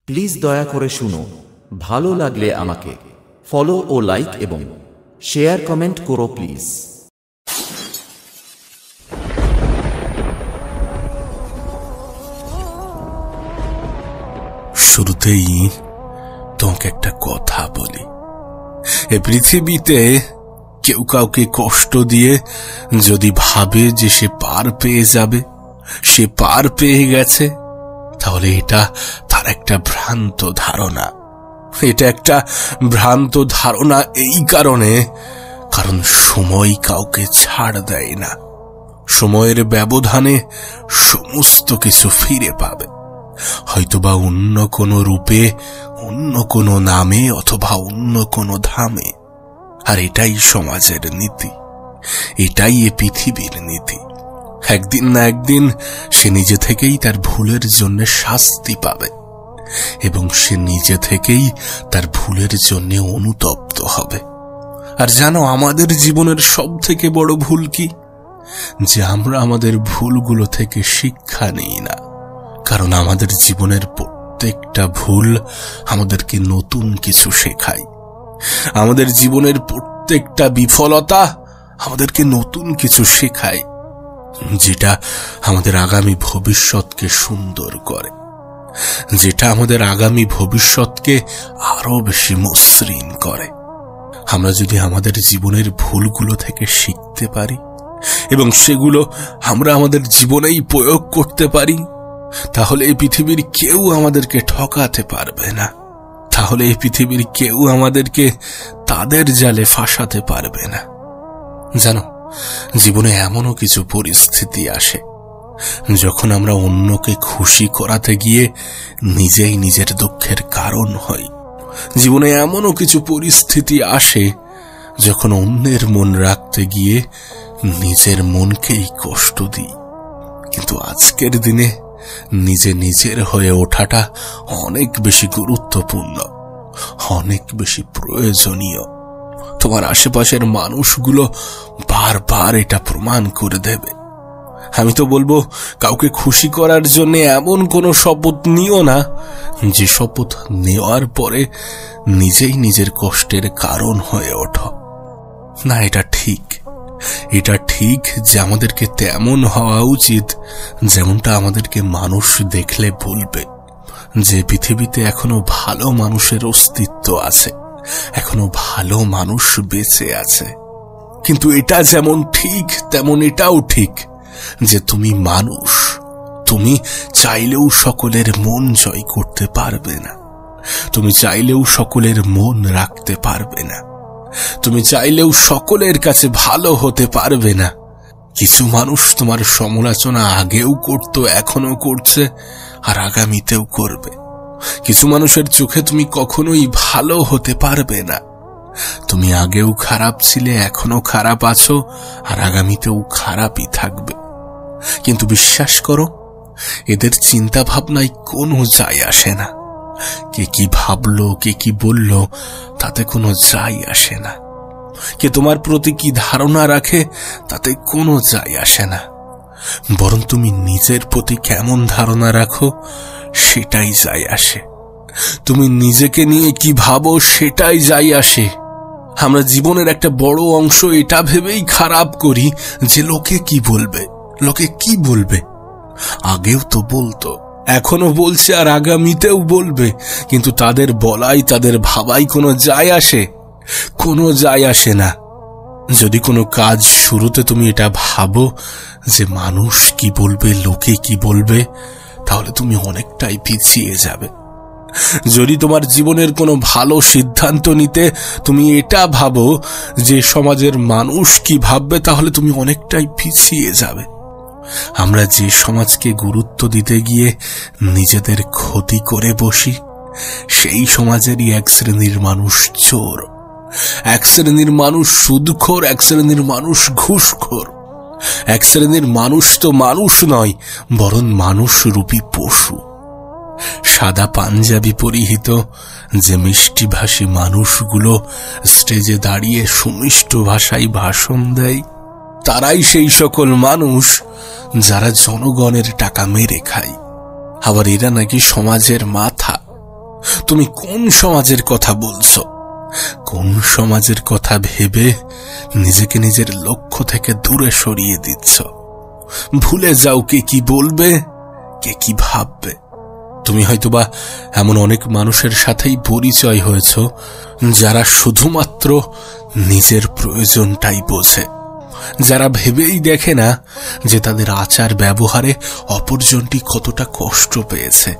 Please দয়া করে শুনো, ভালো লাগলে আমাকে ফলো ও লাইক এবং শেয়ার কমেন্ট করো প্লিজ। শুরুতেই তোমাকে একটা কথা বলি, এ পৃথিবীতে কেউ কাউকে কষ্ট দিয়ে যদি ভাবে যে সে পার পেয়ে যাবে, সে পার পেয়ে গেছে, তাহলে এটা তার একটা ভ্রান্ত ধারণা। এটা একটা ভ্রান্ত ধারণা এই কারণ সময় কাউকে ছাড় দেয় না। সময়ের ব্যবধানে সমস্ত কিছু ফিরে পাবে, হয়তোবা অন্য কোনো রূপে, অন্য কোনো নামে, অথবা অন্য কোনো ধামে। আর এটাই সমাজের নীতি, এটাই এ পৃথিবীর নীতি। একদিন না একদিন সে নিজে থেকেই তার ভুলের জন্য শাস্তি পাবে, এবং সে নিজে থেকেই তার ভুলের জন্য অনুতপ্ত হবে। আর জানো, আমাদের জীবনের সব থেকে বড় ভুল কি? যে আমরা আমাদের ভুলগুলো থেকে শিক্ষা নিই না। কারণ আমাদের জীবনের প্রত্যেকটা ভুল আমাদেরকে নতুন কিছু শেখায়। আমাদের জীবনের প্রত্যেকটা বিফলতা আমাদেরকে নতুন কিছু শেখায়, যেটা আমাদের আগামী ভবিষ্যৎকে সুন্দর করে, যেটা আমাদের আগামী ভবিষ্যৎকে আরো বেশি মসৃণ করে। আমরা যদি আমাদের জীবনের ভুলগুলো থেকে শিখতে পারি এবং সেগুলো আমরা আমাদের জীবনেই প্রয়োগ করতে পারি, তাহলে এই পৃথিবীর কেউ আমাদেরকে ঠকাতে পারবে না। তাহলে এই পৃথিবীর কেউ আমাদেরকে তাদের জালে ফাঁসাতে পারবে না। জানো, জীবনে এমনও কিছু পরিস্থিতি আসে যখন আমরা অন্যকে খুশি করাতে গিয়ে নিজেই নিজের দুঃখের কারণ হই। জীবনে এমনও কিছু পরিস্থিতি আসে যখন অন্যের মন রাখতে গিয়ে নিজের মনকেই কষ্ট দিই। কিন্তু আজকের দিনে নিজে নিজের হয়ে ওঠাটা অনেক বেশি গুরুত্বপূর্ণ, অনেক বেশি প্রয়োজনীয়। তোমার আশেপাশের মানুষগুলো বারবার এটা প্রমাণ করে দেবে। আমি তো বলবো, কাউকে খুশি করার জন্য এমন কোনো শপথ নিও না যে শপথ নেওয়ার পরে নিজেই নিজের কষ্টের কারণ হয়ে ওঠো। না, এটা ঠিক যে আমাদেরকে তেমন হওয়া উচিত যেমনটা আমাদেরকে মানুষ দেখলে বলবে যে পৃথিবীতে এখনো ভালো মানুষের অস্তিত্ব আছে, এখনো ভালো মানুষ বেঁচে আছে। কিন্তু এটা যেমন ঠিক তেমন এটাও ঠিক যে তুমি মানুষ, তুমি চাইলেও সকলের মন জয় করতে পারবে না, তুমি চাইলেও সকলের মন রাখতে পারবে না, তুমি চাইলেও সকলের কাছে ভালো হতে পারবে না। কিছু মানুষ তোমার সমালোচনা আগেও করত, এখনো করছে, আর আগামীতেও করবে। কিছু মানুষের চোখে তুমি কখনোই ভালো হতে পারবে না। তুমি আগেও খারাপ ছিলে, এখনো খারাপ আছো, আর আগামীতেও খারাপই থাকবে। কিন্তু বিশ্বাস করো, এদের চিন্তা ভাবনায় কোনো যায় আসে না। কে কি ভাবলো, কে কি বলল, তাতে কোনো যায় আসে না। কে তোমার প্রতি কি ধারণা রাখে, তাতে কোনো যায় আসে না। বরং তুমি নিজের প্রতি কেমন ধারণা রাখো, সেটাই যায় আসে। তুমি নিজেকে নিয়ে কি ভাবো, সেটাই যায় আসে। আমরা জীবনের একটা বড় অংশ এটা ভেবেই খারাপ করি যে লোকে কি বলবে, লোকে কি বলবে। আগেও তো বলতো, এখনো বলছে, আর আগামীতেও বলবে। কিন্তু তাদের বলাই, তাদের ভাবাই কোনো যায় আসে? কোনো যায় আসে না। যদি কোনো কাজ শুরুতে তুমি এটা ভাবো যে মানুষ কি বলবে, লোকে কি বলবে, তাহলে তুমি অনেকটাই পিছিয়ে যাবে। যদি তোমার জীবনের কোনো ভালো সিদ্ধান্ত নিতে তুমি এটা ভাবো যে সমাজের মানুষ কি ভাববে, তাহলে তুমি অনেকটাই পিছিয়ে যাবে। আমরা যে সমাজকে গুরুত্ব দিতে গিয়ে নিজেদের ক্ষতি করে বসি, সেই সমাজেরই এক শ্রেণীর মানুষ চোর, এক শ্রেণীর মানুষ সুদখোর, এক শ্রেণীর মানুষ ঘুষখোর, এক শ্রেণীর মানুষ তো মানুষ নয়, বরং মানুষ রূপী পশু। সাদা পাঞ্জাবি পরিহিত যে মিষ্টিভাষী মানুষগুলো স্টেজে দাঁড়িয়ে সুমিষ্ট ভাষায় ভাষণ দেয়, তারাই সেই সকল মানুষ যারা জনগণের টাকা মেরে খায়। আবার এরা নাকি সমাজের মাথা, তুমি কোন সমাজের কথা বলছো? কোন সমাজের কথা ভেবে নিজেকে নিজের লক্ষ্য থেকে দূরে সরিয়ে দিচ্ছ? ভুলে যাও কে কি বলবে, কে কি ভাববে। তুমি হয়তোবা এমন অনেক মানুষের সাথেই পরিচয় হয়েছ যারা শুধুমাত্র নিজের প্রয়োজনটাই বোঝে, যারা ভেবেই দেখে না যে তাদের আচার ব্যবহারে অপরজনটি কতটা কষ্ট পেয়েছে।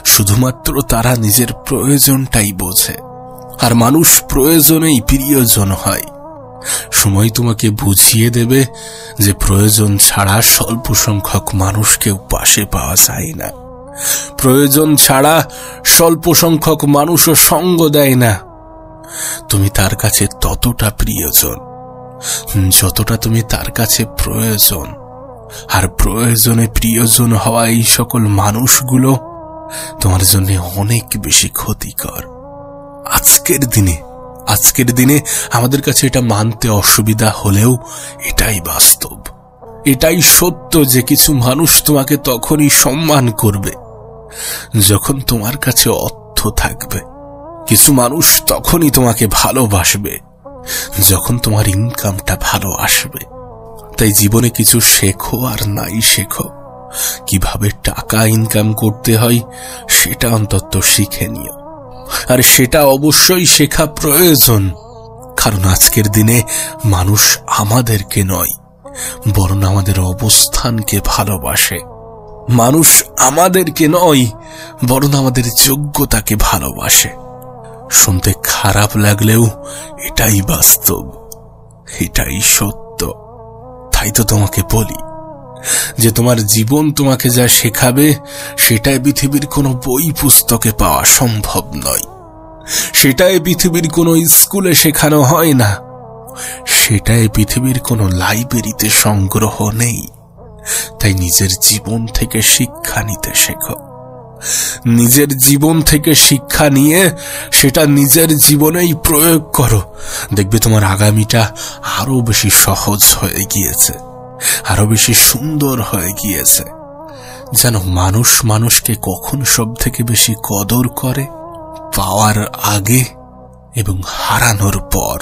শুধুমাত্র তারা নিজের প্রয়োজনটাই বোঝে। আর মানুষ প্রয়োজনেই প্রিয়জন হয়। সময় তোমাকে বুঝিয়ে দেবে যে প্রয়োজন ছাড়া স্বল্প সংখ্যক মানুষকেও পাশে পাওয়া যায় না। প্রয়োজন ছাড়া স্বল্প সংখ্যক মানুষও সঙ্গ দেয় না। তুমি তার কাছে ততটা প্রিয়জন যতটা তুমি তার কাছে প্রয়োজন। আর প্রয়োজনে প্রিয়জন হওয়া এই সকল মানুষগুলো তোমার জন্য অনেক বেশি ক্ষতিকর। আজকের দিনে আমাদের কাছে এটা মানতে অসুবিধা হলেও এটাই বাস্তব, এটাই সত্য যে কিছু মানুষ তোমাকে তখনই সম্মান করবে যখন তোমার কাছে অর্থ থাকবে। কিছু মানুষ তখনই তোমাকে ভালোবাসবে যখন তোমার ইনকামটা ভালো আসবে। তাই জীবনে কিছু শেখো আর নাই শেখো, কিভাবে টাকা ইনকাম করতে হয় সেটা অন্তত শিখে নিও। আর সেটা অবশ্যই শেখা প্রয়োজন, কারণ আজকের দিনে মানুষ আমাদেরকে নয় বরং আমাদের অবস্থানকে ভালোবাসে। মানুষ আমাদেরকে নয় বরং আমাদের যোগ্যতাকে ভালোবাসে। শুনতে খারাপ লাগলেও এটাই বাস্তব, এটাই সত্য। তাই তো তোমাকে বলি যে তোমার জীবন তোমাকে যা শেখাবে সেটাই পৃথিবীর কোনো বই পুস্তকে পাওয়া সম্ভব নয়, সেটাই পৃথিবীর কোনো স্কুলে শেখানো হয় না, সেটাই পৃথিবীর কোনো লাইব্রেরিতে সংগ্রহ নেই। তাই নিজের জীবন থেকে শিক্ষা নিতে শেখো। নিজের জীবন থেকে শিক্ষা নিয়ে সেটা নিজের জীবনেই প্রয়োগ করো। দেখবে তোমার আগামীটা আরো বেশি সহজ হয়ে গিয়েছে, আরো বেশি সুন্দর হয়ে গিয়েছে। যেন মানুষ মানুষকে কখন সব থেকে বেশি কদর করে? পাওয়ার আগে এবং হারানোর পর।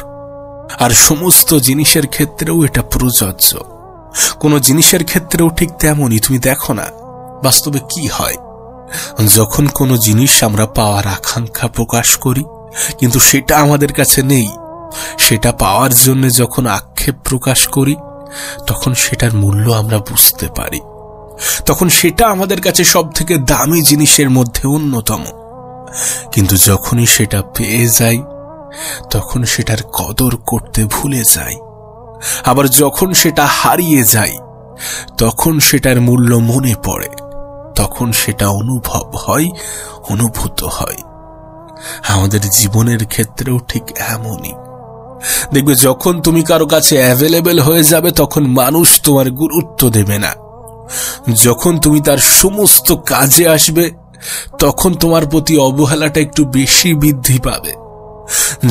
আর সমস্ত জিনিসের ক্ষেত্রেও এটা প্রযোজ্য। কোন জিনিসের ক্ষেত্রেও ঠিক তেমনই। তুমি দেখো না বাস্তবে কি হয়, যখন কোনো জিনিস আমরা পাওয়ার আকাঙ্ক্ষা প্রকাশ করি কিন্তু সেটা আমাদের কাছে নেই, সেটা পাওয়ার জন্য যখন আক্ষেপ প্রকাশ করি তখন সেটার মূল্য আমরা বুঝতে পারি। তখন সেটা আমাদের কাছে সব থেকে দামি জিনিসের মধ্যে অন্যতম। কিন্তু যখনই সেটা পেয়ে যাই তখন সেটার কদর করতে ভুলে যাই। আবার যখন সেটা হারিয়ে যায় তখন সেটার মূল্য মনে পড়ে, তখন সেটা অনুভব হয়, অনুভূত হয়। আমাদের জীবনের ক্ষেত্রেও ঠিক এমনই। দেখবে যখন তুমি কারো কাছে অ্যাভেলেবেল হয়ে যাবে তখন মানুষ তোমার গুরুত্ব দেবে না। যখন তুমি তার সমস্ত কাজে আসবে তখন তোমার প্রতি অবহেলাটা একটু বেশি বৃদ্ধি পাবে।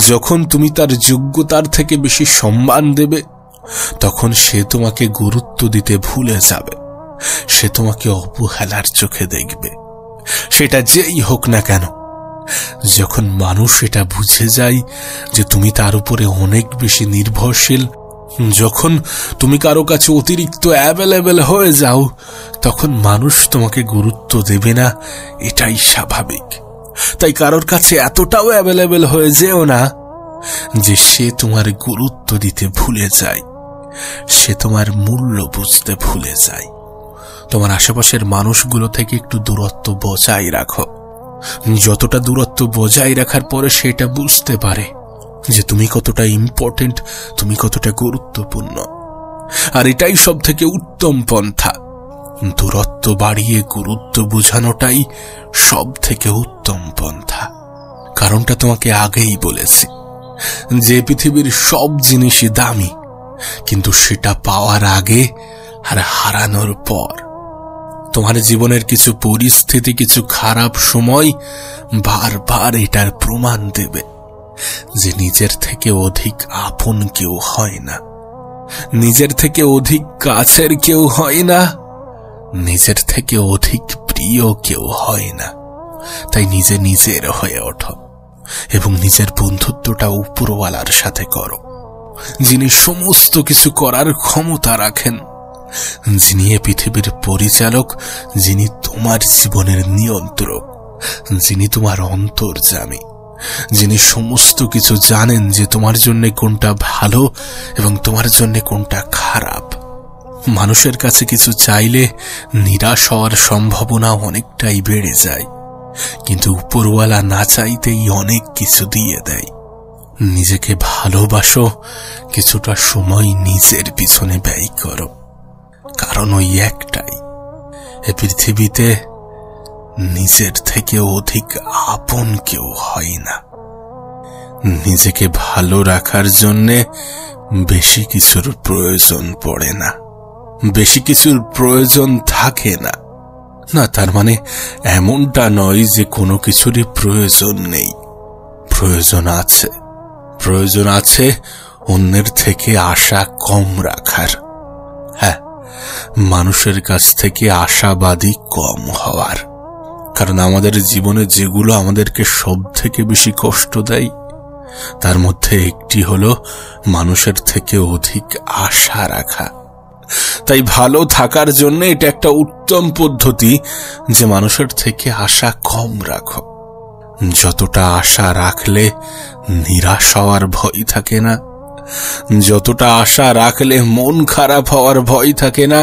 যখন তুমি তার যোগ্যতার থেকে বেশি সম্মান দেবে তখন সে তোমাকে গুরুত্ব দিতে ভুলে যাবে, সে তোমাকে অবহেলার চোখে দেখবে, সেটা যেই হোক না কেন। যখন মানুষ এটা বুঝে যায় যে তুমি তার উপরে অনেক বেশি নির্ভরশীল, যখন তুমি কারো কাছে অতিরিক্ত অ্যাভেলেবেল হয়ে যাও তখন মানুষ তোমাকে গুরুত্ব দেবে না, এটাই স্বাভাবিক। তাই কারোর কাছে এতটাও অ্যাভেলেবেল হয়ে যেও না যে সে তোমার গুরুত্ব দিতে ভুলে যায়, সে তোমার মূল্য বুঝতে ভুলে যায়। তোমার আশেপাশের মানুষগুলো থেকে একটু দূরত্ব বজায় রাখো। যতটা দূরত্ব বজায় রাখার পরে সেটা বুঝতে পারে যে তুমি কতটা ইম্পর্টেন্ট, তুমি কতটা গুরুত্বপূর্ণ। আর এটাই সব থেকে উত্তম পন্থা। দূরত্ব বাড়িয়ে গুরুত্ব বোঝানোটাই সব থেকে উত্তম পন্থা। কারণটা তোমাকে আগেই বলেছি যে পৃথিবীর সব জিনিসই দামি, কিন্তু সেটা পাওয়ার আগে আর হারানোর পর। তোমার জীবনের কিছু পরিস্থিতি, কিছু খারাপ সময় বারবার এটার প্রমাণ দেবে যে নিজের থেকে অধিক আপন কেউ হয় না, নিজের থেকে অধিক কাছের কেউ হয় না, নিজের থেকে অধিক প্রিয় কেউ হয় না। তাই নিজে নিজের হয়ে ওঠো এবং নিজের বন্ধুত্বটা উপরওয়ালার সাথে করো, যিনি সমস্ত কিছু করার ক্ষমতা রাখেন, যিনি এ পৃথিবীর পরিচালক, যিনি তোমার জীবনের নিয়ন্ত্রক, যিনি তোমার অন্তর্যামী, যিনি সমস্ত কিছু জানেন যে তোমার জন্য কোনটা ভালো এবং তোমার জন্য কোনটা খারাপ। মানুষের কাছে কিছু চাইলে নিরাশ হওয়ার সম্ভাবনা অনেকটাই বেড়ে যায়, কিন্তু উপরওয়ালা না চাইতেই অনেক কিছু দিয়ে দেয়। নিজেকে ভালোবাসো, কিছুটা সময় নিজের পিছনে ব্যয় করো, কারণ ওই একটাই, এ পৃথিবীতে নিজের থেকে অধিক আপন কেউ হয় না। নিজেকে ভালো রাখার জন্যে বেশি কিছুর প্রয়োজন পড়ে না, বেশি কিছুর প্রয়োজন থাকে না। না, তার মানে এমনটা নয় যে কোনো কিছুরই প্রয়োজন নেই। প্রয়োজন আছে, প্রয়োজন আছে অন্যের থেকে আশা কম রাখার। হ্যাঁ, মানুষের কাছ থেকে আশাবাদী কম হওয়ার। কারণ আমাদের জীবনে যেগুলো আমাদেরকে সব থেকে বেশি কষ্ট দেয়, তার মধ্যে একটি হলো মানুষের থেকে অধিক আশা রাখা। তাই ভালো থাকার জন্য এটা একটা উত্তম পদ্ধতি যে মানুষের থেকে আশা কম রাখো। যতটা আশা রাখলে নিরাশ হওয়ার ভয় থাকে না, যতটা আশা রাখলে মন খারাপ হওয়ার ভয় থাকে না,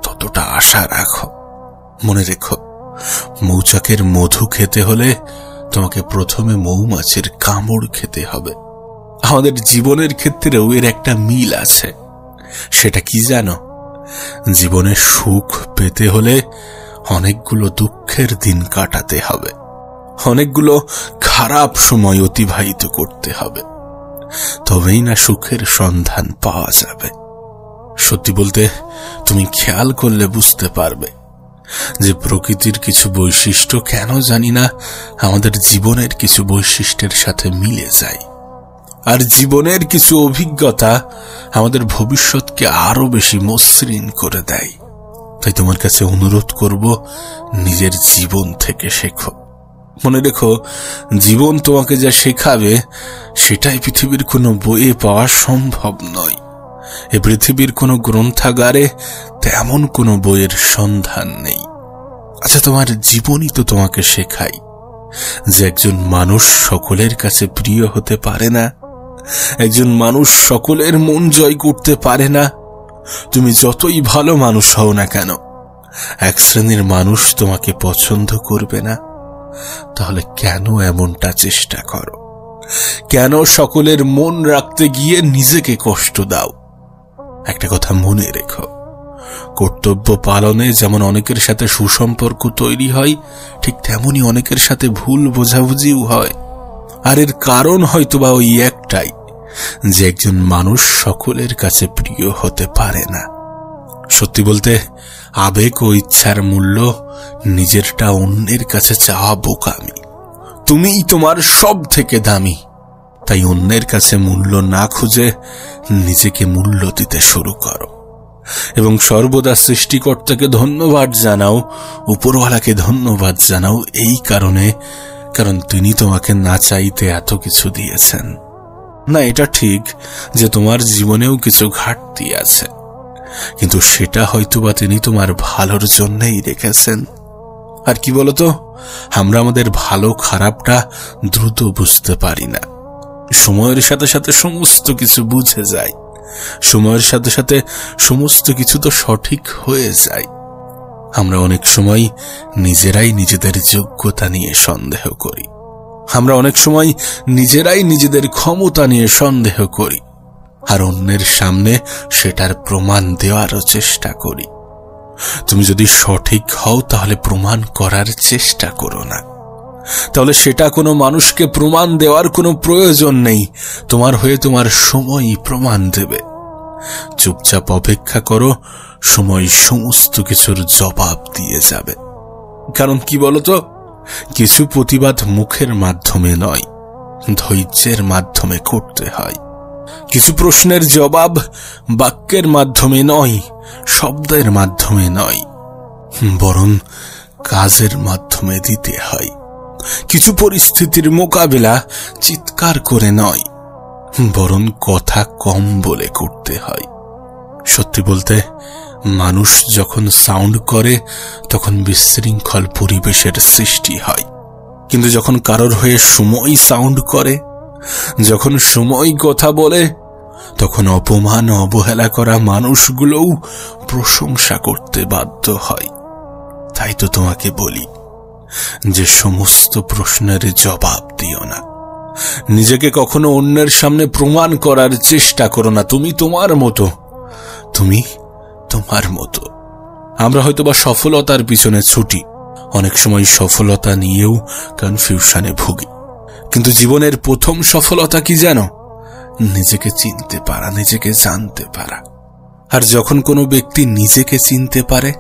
ততটা আশা রাখো। মনে রেখো, মৌচাকের মধু খেতে হলে তোমাকে প্রথমে মৌমাছির কামড় খেতে হবে। আমাদের জীবনের ক্ষেত্রেও এর একটা মিল আছে। সেটা কি জানো? জীবনে সুখ পেতে হলে অনেকগুলো দুঃখের দিন কাটাতে হবে, অনেকগুলো খারাপ সময় অতিবাহিত করতে হবে, তবেই না সুখের সন্ধান পাওয়া যাবে। সত্যি বলতে, তুমি খেয়াল করলে বুঝতে পারবে যে প্রকৃতির কিছু বৈশিষ্ট্য কেন জানি না আমাদের জীবনের কিছু বৈশিষ্ট্যের সাথে মিলে যায়, আর জীবনের কিছু অভিজ্ঞতা আমাদের ভবিষ্যৎকে আরো বেশি মসৃণ করে দেয়। তাই তোমার কাছে অনুরোধ করব, নিজের জীবন থেকে শেখো। মনে রেখো, জীবন তোমাকে যা শেখাবে সেটাই পৃথিবীর কোনো বইয়ে পাওয়া সম্ভব নয়। এ পৃথিবীর কোনো গ্রন্থাগারে তেমন কোনো বইয়ের সন্ধান নেই। আচ্ছা, তোমার জীবনই তো তোমাকে শেখায় যে একজন মানুষ সকলের কাছে প্রিয় হতে পারে না, একজন মানুষ সকলের মন জয় করতে পারে না। তুমি যতই ভালো মানুষ হও না কেন, এক শ্রেণীর মানুষ তোমাকে পছন্দ করবে না। তাহলে কেন এমনটা চেষ্টা করো? কেন সকলের মন রাখতে গিয়ে নিজেকে কষ্ট দাও? একটা কথা মনে রেখো, কর্তব্য পালনে যেমন অনেকের সাথে সুসম্পর্ক তৈরি হয়, ঠিক তেমনি অনেকের সাথে ভুল বোঝাবুঝিও হয়। আর এর কারণ হয়তোবা ওই একটাই, যে একজন মানুষ সকলের কাছে প্রিয় হতে পারে না। সত্যি বলতে, আবেগ ও ইচ্ছার মূল্য নিজেরটা অন্যের কাছে চাওয়া বোকামি। তুমিই তোমার সব থেকে দামি, তাই অন্যের কাছে মূল্য না খুঁজে নিজেকে মূল্য দিতে শুরু করো এবং সর্বদা সৃষ্টিকর্তাকে ধন্যবাদ জানাও, উপরওয়ালাকে ধন্যবাদ জানাও এই কারণ তিনি তোমাকে না চাইতে এত কিছু দিয়েছেন। না, এটা ঠিক যে তোমার জীবনেও কিছু ঘাটতি আছে, কিন্তু সেটা হয়তোবা তিনি তোমার ভালোর জন্যই রেখেছেন। আর কি বলতো, আমরা আমাদের ভালো খারাপটা দ্রুত বুঝতে পারি না। সময়ের সাথে সাথে সমস্ত কিছু বুঝে যায়, সময়ের সাথে সাথে সমস্ত কিছু তো সঠিক হয়ে যায়। আমরা অনেক সময় নিজেরাই নিজেদের যোগ্যতা নিয়ে সন্দেহ করি, আমরা অনেক সময় নিজেরাই নিজেদের ক্ষমতা নিয়ে সন্দেহ করি, আর অন্যের সামনে সেটার প্রমাণ দেওয়ারও চেষ্টা করি। তুমি যদি সঠিক হও তাহলে প্রমাণ করার চেষ্টা করো না, তাহলে সেটা কোনো মানুষকে প্রমাণ দেওয়ার কোনো প্রয়োজন নেই। তোমার হয়ে তোমার সময়ই প্রমাণ দেবে। চুপচাপ অপেক্ষা করো, সময় সমস্ত কিছুর জবাব দিয়ে যাবে। কারণ কি বলতো, কিছু প্রতিবাদ মুখের মাধ্যমে নয়, ধৈর্যের মাধ্যমে করতে হয়। কিছু প্রশ্নের জবাব বাক্যের মাধ্যমে নয়, শব্দের মাধ্যমে নয়, বরং কাজের মাধ্যমে দিতে হয়। কিছু পরিস্থিতির মোকাবেলা চিৎকার করে নয়, বরং কথা কম বলে করতে হয়। সত্যি বলতে, মানুষ যখন সাউন্ড করে তখন বিশৃঙ্খল পরিবেশের সৃষ্টি হয়, কিন্তু যখন কারোর হয়ে সময় সাউন্ড করে, যখন সময় কথা বলে, তখন অপমান অবহেলা করা মানুষগুলোও প্রশংসা করতে বাধ্য হয়। তাই তো তোমাকে বলি যে সমস্ত প্রশ্নের জবাব দিও না। নিজেকে কখনো অন্যের সামনে প্রমাণ করার চেষ্টা করো না। তুমি তোমার মতো, তুমি তোমার মতো। আমরা হয়তোবা সফলতার পিছনে ছুটি, অনেক সময় সফলতা নিয়েও কনফিউশনে ভুগি, কিন্তু জীবনের প্রথম সফলতা কি জানো? নিজেকে চিনতে পারা, নিজেকে জানতে পারা। আর যখন কোনো ব্যক্তি নিজেকে চিনতে পারে,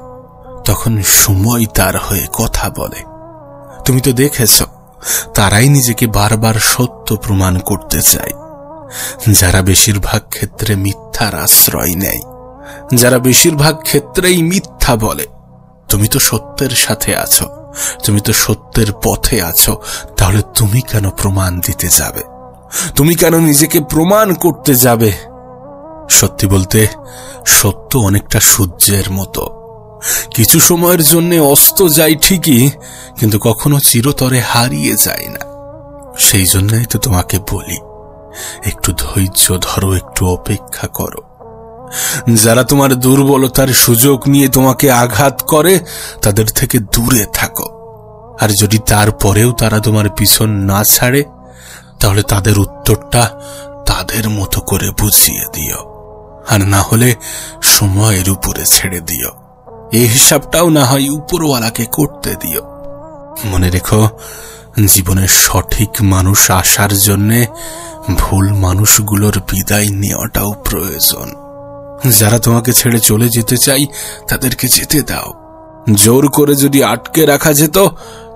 তখন সময় তার হয়ে কথা বলে। তুমি তো দেখেছ, তারাই নিজেকে বারবার সত্য প্রমাণ করতে চায়, যারা বেশিরভাগ ক্ষেত্রে মিথ্যার আশ্রয় নেয়, যারা বেশিরভাগ ক্ষেত্রেই মিথ্যা বলে। তুমি তো সত্যের সাথে আছো, তুমি তো সত্যের পথে আছো, তাহলে তুমি কেন প্রমাণ দিতে যাবে? তুমি কেন নিজেকে প্রমাণ করতে যাবে? সত্যি বলতে, সত্য অনেকটা সূর্যের মতো, কিছু সময়ের জন্য অস্ত যায় ঠিকই, কিন্তু কখনো চিরতরে হারিয়ে যায় না। সেই জন্যই তো তোমাকে বলি, একটু ধৈর্য ধরো, একটু অপেক্ষা করো। যারা তোমার দুর্বলতার সুযোগ নিয়ে তোমাকে আঘাত করে, তাদের থেকে দূরে থাকো। আর যদি তারপরেও তারা তোমার পিছন না ছাড়ে, তাহলে তাদের উত্তরটা তাদের মতো করে বুঝিয়ে দিও, আর না হলে সময়ের উপরে ছেড়ে দিও। এই হিসাবটাও না হয় উপরওয়ালাকে করতে দিও। মনে রেখো, জীবনের সঠিক মানুষ আসার জন্যে ভুল মানুষগুলোর বিদায় নেওয়াটাও প্রয়োজন। যারা তোমাকে ছেড়ে চলে যেতে চাই, তাদেরকে যেতে দাও। জোর করে যদি আটকে রাখা যেত,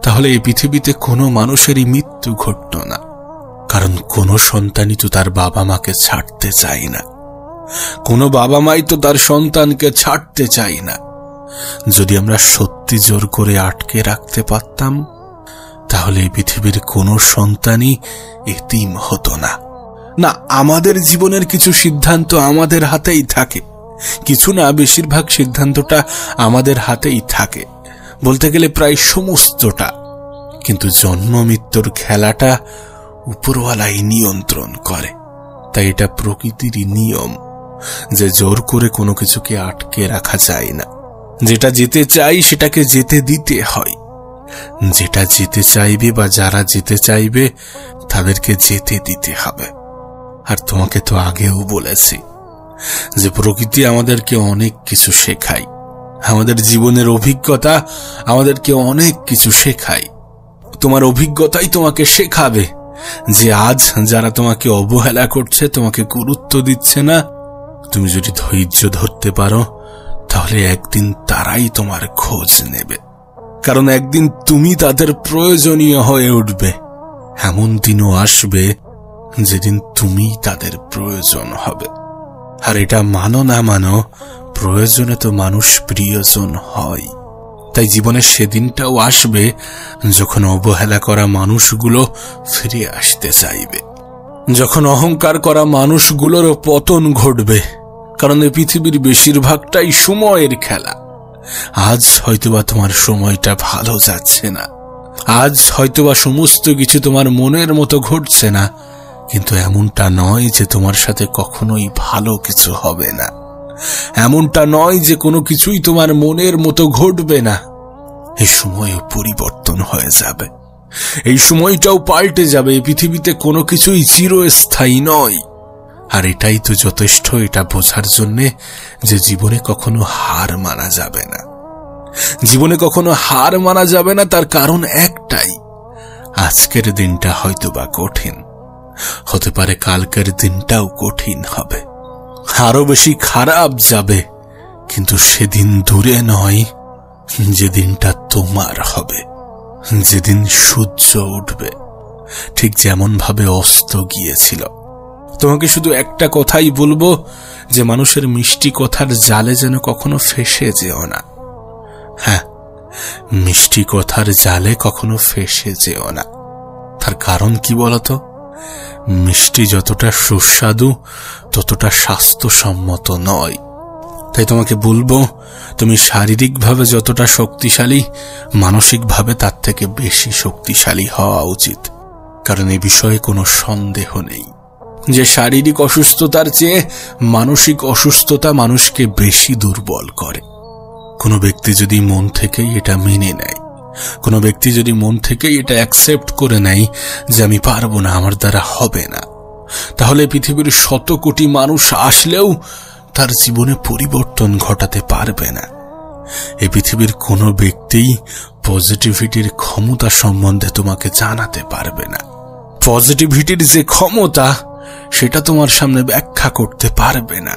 তাহলে এই পৃথিবীতে কোনো মানুষেরই মৃত্যু ঘটত না। কারণ কোনো সন্তানই তো তার বাবা মাকে ছাড়তে চায় না, কোনো বাবা মাই তো তার সন্তানকে ছাড়তে চায় না। যদি আমরা সত্যি জোর করে আটকে রাখতে পারতাম, তাহলে এই পৃথিবীর কোনো সন্তানই এতিম হতো না। না, আমাদের জীবনের কিছু সিদ্ধান্ত আমাদের হাতেই থাকে, কিছু না, বেশিরভাগ সিদ্ধান্তটা আমাদের হাতেই থাকে, বলতে গেলে প্রায় সমস্তটা। কিন্তু জন্ম মৃত্যুর খেলাটা উপরওয়ালাই নিয়ন্ত্রণ করে। তাই এটা প্রকৃতিরই নিয়ম যে জোর করে কোনো কিছুকে আটকে রাখা যায় না। যেটা যেতে চাই সেটাকে যেতে দিতে হয়, যেটা যেতে চাইবে বা যারা যেতে চাইবে তাদেরকে যেতে দিতে হবে। আর তোমাকে তো আগেও বলেছি যে প্রকৃতি আমাদেরকে অনেক কিছু শেখায়, আমাদের জীবনের অভিজ্ঞতা আমাদেরকে অনেক কিছু শেখায়। তোমার অভিজ্ঞতাই তোমাকে শেখাবে যে আজ যারা তোমাকে অবহেলা করছে, তোমাকে গুরুত্ব দিচ্ছে না, তুমি যদি ধৈর্য ধরতে পারো, তাহলে একদিন তারাই তোমার খোঁজ নেবে। কারণ একদিন তুমি তাদের প্রয়োজনীয় হয়ে উঠবে। এমন দিনও আসবে যেদিন তুমি তাদের প্রয়োজন হবে। আর এটা মানো না মানো, প্রয়োজনে তো মানুষ প্রিয়জন হয়। তাই জীবনে সেদিনটাও আসবে যখন অবহেলা করা মানুষগুলো ফিরে আসতে চাইবে, যখন অহংকার করা মানুষগুলোরও পতন ঘটবে। কারণ এই পৃথিবীর বেশিরভাগটাই সময়ের খেলা। আজ হয়তোবা তোমার সময়টা ভালো যাচ্ছে না, আজ হয়তোবা সমস্ত কিছু তোমার মনের মতো ঘটছে না, কিন্তু এমনটা নয় যে তোমার সাথে কখনোই ভালো কিছু হবে না, এমনটা নয় যে কোনো কিছুই তোমার মনের মতো ঘটবে না। এই সময়ও পরিবর্তন হয়ে যাবে, এই সময়টাও পাল্টে যাবে। এই পৃথিবীতে কোনো কিছুই চিরস্থায়ী নয়। আর এটাই তো যথেষ্ট এটা বোঝার জন্যে যে জীবনে কখনো হার মানা যাবে না। জীবনে কখনো হার মানা যাবে না, তার কারণ একটাই, আজকের দিনটা হয়তোবা কঠিন, হতে পারে কালকের দিনটাও কঠিন হবে, আরো বেশি খারাপ যাবে, কিন্তু সেদিন দূরে নয় যেদিনটা তোমার হবে, যেদিন সূর্য উঠবে, ঠিক যেমন ভাবে অস্ত গিয়েছিল। তোমাকে শুধু একটা কথাই বলবো যে মানুষের মিষ্টি কথার জালে যেন কখনো ফেঁসে যেও না। হ্যাঁ, মিষ্টি কথার জালে কখনো ফেঁসে যেও না। তার কারণ কি বলতো? মিষ্টি যতটা সুস্বাদু ততটা স্বাস্থ্যসম্মত নয়। তাই তোমাকে বলবো, তুমি শারীরিকভাবে যতটা শক্তিশালী, মানসিকভাবে তার থেকে বেশি শক্তিশালী হওয়া উচিত। কারণ এ বিষয়ে কোনো সন্দেহ নেই যে শারীরিক অসুস্থতার চেয়ে মানসিক অসুস্থতা মানুষকে বেশি দুর্বল করে। কোনো ব্যক্তি যদি মন থেকেই এটা মেনে নেয়, কোনো ব্যক্তি যদি মন থেকেই এটা অ্যাকসেপ্ট করে নেয় যে আমি পারবো না, আমার দ্বারা হবে না, তাহলে পৃথিবীর 100 কোটি মানুষ আসলেও তার জীবনে পরিবর্তন ঘটাতে পারবে না। এই পৃথিবীর কোনো ব্যক্তিই পজিটিভিটির ক্ষমতা সম্বন্ধে তোমাকে জানাতে পারবে না। পজিটিভিটির যে ক্ষমতা সেটা তোমার সামনে ব্যাখ্যা করতে পারবে না।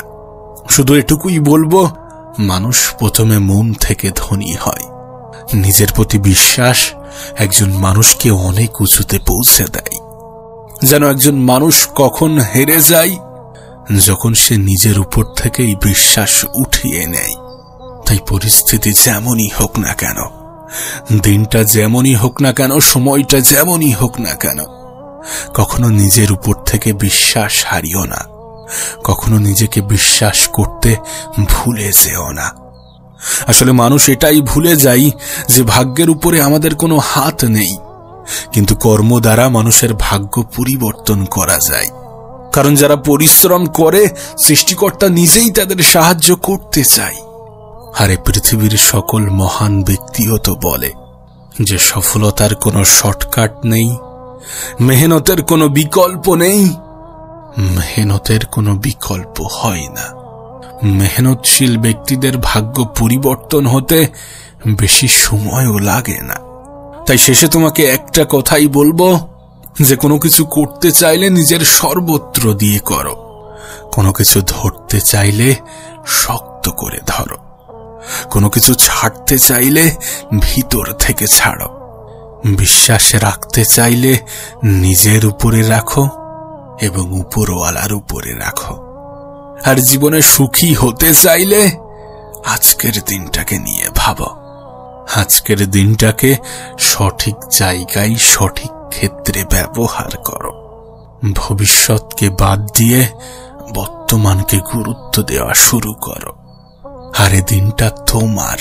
শুধু এটুকুই বলবো, মানুষ প্রথমে মন থেকে ধনী হয়। নিজের প্রতি বিশ্বাস একজন মানুষকে অনেক উঁচুতে পৌঁছে দেয়। যেন একজন মানুষ কখন হেরে যায়, যখন সে নিজের উপর থেকেই বিশ্বাস উঠিয়ে নেয়। তাই পরিস্থিতি যেমনই হোক না কেন, দিনটা যেমনই হোক না কেন, সময়টা যেমনই হোক না কেন, কখনো নিজের উপর থেকে বিশ্বাস হারিও না। কখনো নিজেকে বিশ্বাস করতে ভুলে যেও না। আসলে মানুষ এটাই ভুলে যায় যে ভাগ্যের উপরে আমাদের কোনো হাত নেই, কিন্তু কর্ম দ্বারা মানুষের ভাগ্য পরিবর্তন করা যায়। কারণ যারা পরিশ্রম করে, সৃষ্টিকর্তা নিজেই তাদের সাহায্য করতে চায়। আর এই পৃথিবীর সকল মহান ব্যক্তিও তো বলে যে সফলতার কোনো শর্টকাট নেই, মেহনতের কোনো বিকল্প নেই। মেহনতের কোনো বিকল্প হয় না। মেহনতশীল ব্যক্তিদের ভাগ্য পরিবর্তন হতে বেশি সময়ও লাগে না। তাই শেষে তোমাকে একটা কথাই বলবো যে কোনো কিছু করতে চাইলে নিজের সর্বত্র দিয়ে করো, কোনো কিছু ধরতে চাইলে শক্ত করে ধরো, কোনো কিছু ছাড়তে চাইলে ভিতর থেকে ছাড়ো, বিশ্বাস রাখতে চাইলে নিজের উপরে রাখো এবং উপরওয়ালার উপরে রাখো। আর জীবনে সুখী হতে চাইলে আজকের দিনটাকে নিয়ে ভাবো। আজকের দিনটাকে সঠিক জায়গায় সঠিক ক্ষেত্রে ব্যবহার করো। ভবিষ্যৎকে বাদ দিয়ে বর্তমানকে গুরুত্ব দেওয়া শুরু করো। আর এ দিনটা তোমার,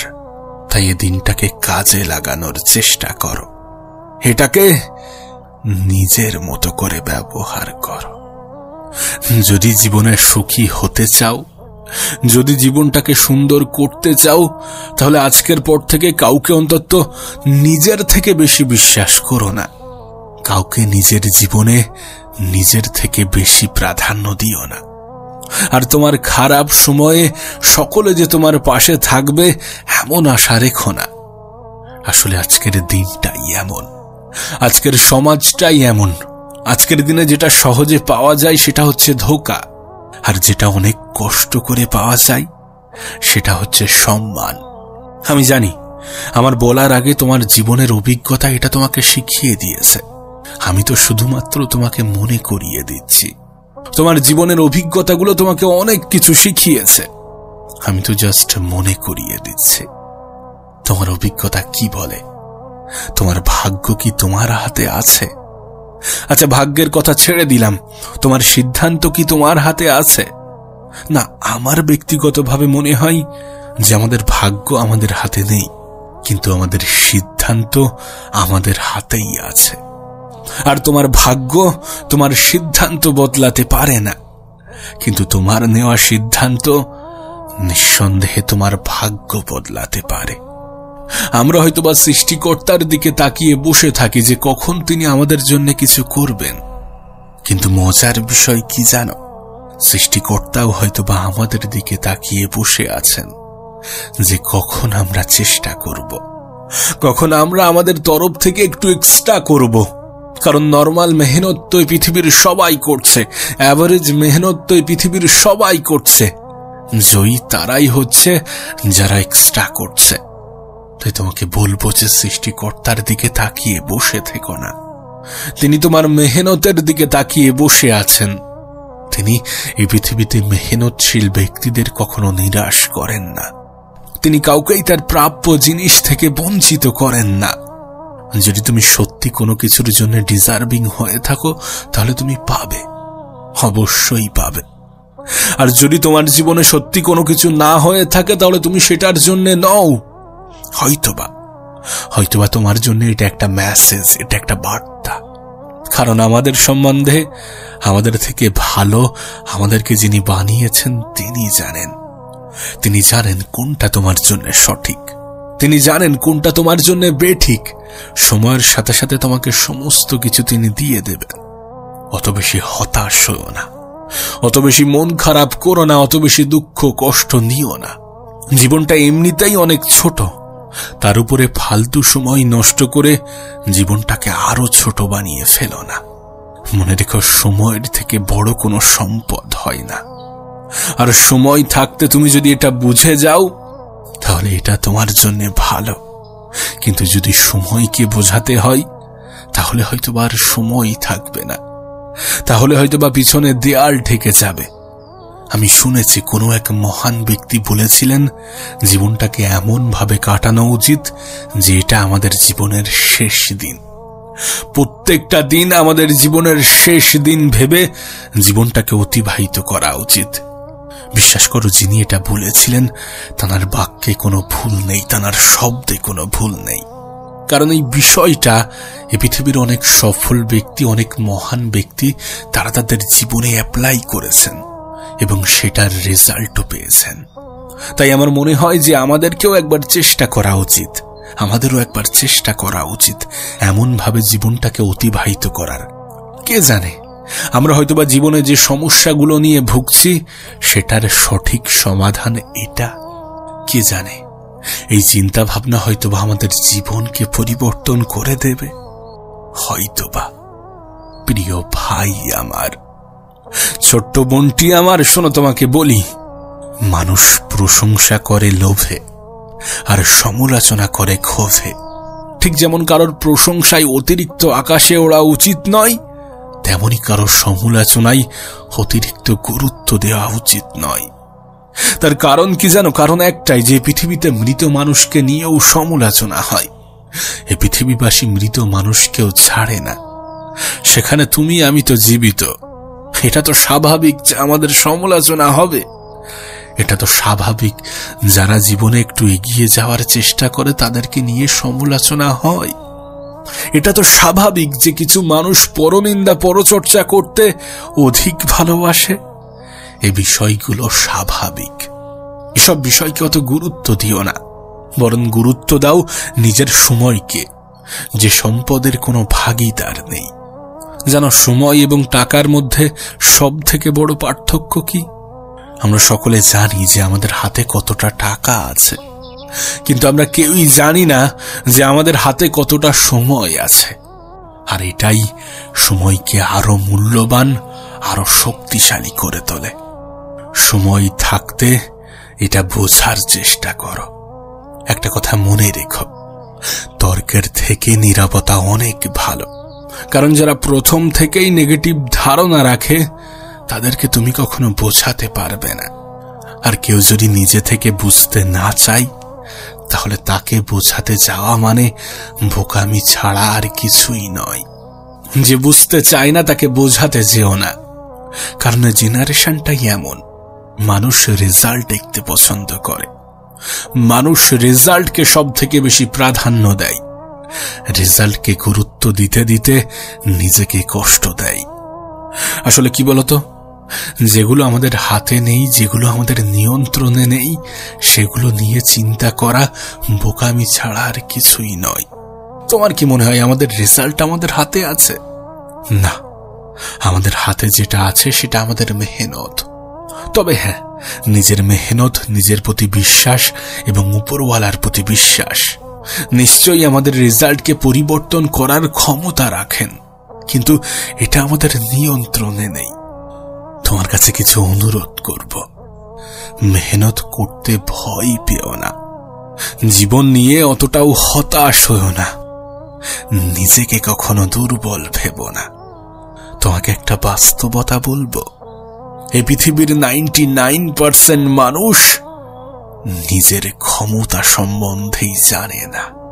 তাই এ দিনটাকে কাজে লাগানোর চেষ্টা করো। এটাকে নিজের মতো করে ব্যবহার করো। যদি জীবনে সুখী হতে চাও, যদি জীবনটাকে সুন্দর করতে চাও, তাহলে আজকের পর থেকে কাউকে অন্তত নিজের থেকে বেশি বিশ্বাস করো না। কাউকে নিজের জীবনে নিজের থেকে বেশি প্রাধান্য দিও না। আর তোমার খারাপ সময়ে সকলে যে তোমার পাশে থাকবে এমন আশা রেখো না। আসলে আজকের দিনটাই এমন, আজকের সমাজটাই এমন। আজকের দিনে যেটা সহজে পাওয়া যায় সেটা হচ্ছে ধোঁকা, আর যেটা অনেক কষ্ট করে পাওয়া যায় সেটা হচ্ছে সম্মান। আমি জানি আমার বলার আগে তোমার জীবনের অভিজ্ঞতা এটা তোমাকে শিখিয়ে দিয়েছে। আমি তো শুধুমাত্র তোমাকে মনে করিয়ে দিচ্ছি। তোমার জীবনের অভিজ্ঞতাগুলো তোমাকে অনেক কিছু শিখিয়েছে। আমি তো জাস্ট মনে করিয়ে দিচ্ছি। তোমার অভিজ্ঞতা কি বলে? তোমার ভাগ্য কি তোমার হাতে আছে? আচ্ছা, ভাগ্যের কথা ছেড়ে দিলাম, তোমার সিদ্ধান্ত কি তোমার হাতে আছে? না, আমার ব্যক্তিগতভাবে মনে হয় যে আমাদের ভাগ্য আমাদের হাতে নেই, কিন্তু আমাদের সিদ্ধান্ত আমাদের হাতেই আছে। আর তোমার ভাগ্য তোমার সিদ্ধান্ত বদলাতে পারে না, কিন্তু তোমার নেওয়া সিদ্ধান্ত নিঃসন্দেহে তোমার ভাগ্য বদলাতে পারে। আমরা হয়তোবা সৃষ্টিকর্তার দিকে তাকিয়ে বসে থাকি যে কখন তিনি আমাদের জন্য কিছু করবেন, কিন্তু মজার বিষয় কি জানো? সৃষ্টিকর্তাও হয়তোবা আমাদের দিকে তাকিয়ে বসে আছেন যে কখন আমরা চেষ্টা করব, কখন আমরা আমাদের তরফ থেকে একটু এক্সট্রা করব। কারণ নরমাল মেহনত তো পৃথিবীর সবাই করছে, অ্যাভারেজ মেহনত তো পৃথিবীর সবাই করছে। জয়ী তারাই হচ্ছে যারা এক্সট্রা করছে। তাই তোমাকে বলবো যে সৃষ্টিকর্তার দিকে তাকিয়ে বসে থেকো না। তিনি তোমার মেহনতের দিকে তাকিয়ে বসে আছেন। তিনি এই পৃথিবীতে মেহনতশীল ব্যক্তিদের কখনো নিরাশ করেন না। তিনি কাউকেই তার প্রাপ্য জিনিস থেকে বঞ্চিত করেন না। যদি তুমি সত্যি কোনো কিছুর জন্য ডিজার্ভিং হয়ে থাকো তাহলে তুমি পাবে, অবশ্যই পাবে। আর যদি তোমার জীবনে সত্যি কোনো কিছু না হয়ে থাকে তাহলে তুমি সেটার জন্য নও। হয়তোবা তোমার জন্য এটা একটা মেসেজ, এটা একটা বার্তা। কারণ আমাদের সম্বন্ধে, আমাদের থেকে ভালো আমাদেরকে যিনি বানিয়েছেন তিনি জানেন। তিনি জানেন কোনটা তোমার জন্য সঠিক, তিনি জানেন কোনটা তোমার জন্য বেঠিক। সময়ের সাথে সাথে তোমাকে সমস্ত কিছু তিনি দিয়ে দেবেন। অত বেশি হতাশ হও না, অত বেশি মন খারাপ করো না, অত বেশি দুঃখ কষ্ট নিও না। জীবনটা এমনিতেই অনেক ছোট, তার উপরে ফালতু সময় নষ্ট করে জীবনটাকে আরো ছোট বানিয়ে ফেলো না। মনে রেখো, সময়ের থেকে বড় কোনো সম্পদ হয় না। আর সময় থাকতে তুমি যদি এটা বুঝে যাও তাহলে এটা তোমার জন্য ভালো। কিন্তু যদি সময়কে বোঝাতে হয় তাহলে হয়তোবা আর সময় থাকবে না, তাহলে হয়তোবা পিছনে দেয়াল ঢেকে যাবে। আমি শুনেছি কোনো এক মহান ব্যক্তি বলেছিলেন, জীবনটাকে এমন ভাবে কাটানো উচিত যে এটা আমাদের জীবনের শেষ দিন। প্রত্যেকটা দিন আমাদের জীবনের শেষ দিন ভেবে জীবনটাকে অতিবাহিত করা উচিত। বিশ্বাস করো, যিনি এটা বলেছিলেন তার বাক্যে কোনো ভুল নেই, তার শব্দে কোনো ভুল নেই। কারণ এই বিষয়টা এই পৃথিবীর অনেক সফল ব্যক্তি, অনেক মহান ব্যক্তি তারা তাদের জীবনে অ্যাপ্লাই করেছেন এবং সেটার রেজাল্টও পেয়েছেন। তাই আমার মনে হয় যে আমাদেরকেও একবার চেষ্টা করা উচিত, আমাদেরও একবার চেষ্টা করা উচিত এমন ভাবে জীবনটাকে অতিবাহিত করার। কে জানে, আমরা হয়তোবা জীবনে যে সমস্যাগুলো নিয়ে ভুগছি সেটার সঠিক সমাধান এটা। কে জানে, এই চিন্তা ভাবনা হয়তোবা আমাদের জীবনকে পরিবর্তন করে দেবে। হয়তোবা। প্রিয় ভাই আমার, ছোট্ট বোনটি আমার, শোনো তোমাকে বলি, মানুষ প্রশংসা করে লোভে আর সমালোচনা করে ক্ষোভে। ঠিক যেমন কারোর প্রশংসায় অতিরিক্ত আকাশে ওড়া উচিত নয়, তেমনি কারোর সমালোচনায় অতিরিক্ত গুরুত্ব দেওয়া উচিত নয়। তার কারণ কি জানো? কারণ একটাই, যে পৃথিবীতে মৃত মানুষকে নিয়েও সমালোচনা হয়। এই পৃথিবীবাসী মৃত মানুষকেও ছাড়ে না। সেখানে তুমি আমি তো জীবিত। এটা তো স্বাভাবিক যে আমাদের সমালোচনা হবে। এটা তো স্বাভাবিক, যারা জীবনে একটু এগিয়ে যাওয়ার চেষ্টা করে তাদেরকে নিয়ে সমালোচনা হয়। এটা তো স্বাভাবিক যে কিছু মানুষ পরনিন্দা পরচর্চা করতে অধিক ভালোবাসে। এই বিষয়গুলো স্বাভাবিক। এসব বিষয়কে অত গুরুত্ব দিও না, বরং গুরুত্ব দাও নিজের সময়কে, যে সম্পদের কোনো ভাগীদার নেই। জানো, সময় এবং টাকার মধ্যে সব থেকে বড় পার্থক্য কি? আমরা সকলে জানি যে আমাদের হাতে কতটা টাকা আছে, কিন্তু আমরা কেউই জানি না যে আমাদের হাতে কতটা সময় আছে। আর এটাই সময়কে আরো মূল্যবান, আরো শক্তিশালী করে তোলে। সময় থাকতে এটা বোঝার চেষ্টা করো। একটা কথা মনে রেখো, তর্কের থেকে নীরবতা অনেক ভালো। কারণ যারা প্রথম থেকেই নেগেটিভ ধারণা রাখে তাদেরকে তুমি কখনো বোঝাতে পারবে না। আর কেউ যদি নিজে থেকে বুঝতে না চায় তাহলে তাকে বোঝাতে যাওয়া মানে বোকামি ছাড়া আর কিছুই নয়। যে বুঝতে চায় না তাকে বোঝাতে যেও না, কারণ জেনারেশনটাই এমন। মানুষ রেজাল্ট দেখতে পছন্দ করে, মানুষ রেজাল্টকে সব থেকে বেশি প্রাধান্য দেয়। রেজাল্টকে গুরুত্ব দিতে দিতে নিজেকে কষ্ট দেয়। আসলে কি বলতো, যেগুলো আমাদের হাতে নেই, যেগুলো আমাদের নিয়ন্ত্রণে নেই, সেগুলো নিয়ে চিন্তা করা বোকামি ছাড়া আর কিছুই নয়। তোমার কি মনে হয় আমাদের রেজাল্ট আমাদের হাতে আছে? না, আমাদের হাতে যেটা আছে সেটা আমাদের মেহনত। তবে হ্যাঁ, নিজের মেহনত, নিজের প্রতি বিশ্বাস এবং উপরওয়ালার প্রতি বিশ্বাস নিশ্চয়ই আমাদের রেজাল্টকে পরিবর্তন করার ক্ষমতা রাখেন, কিন্তু এটা আমাদের নিয়ন্ত্রণে নেই। তোমার কাছে কিছু অনুরোধ করব, মেহনত করতে ভয় পেও না, জীবন নিয়ে অতটাও হতাশ হও না, নিজেকে কখনো দুর্বল ভেবো না। তোমাকে একটা বাস্তবতা বলবো, এই পৃথিবীর 99% মানুষ নিজের ক্ষমতা সম্বন্ধেই জানে না।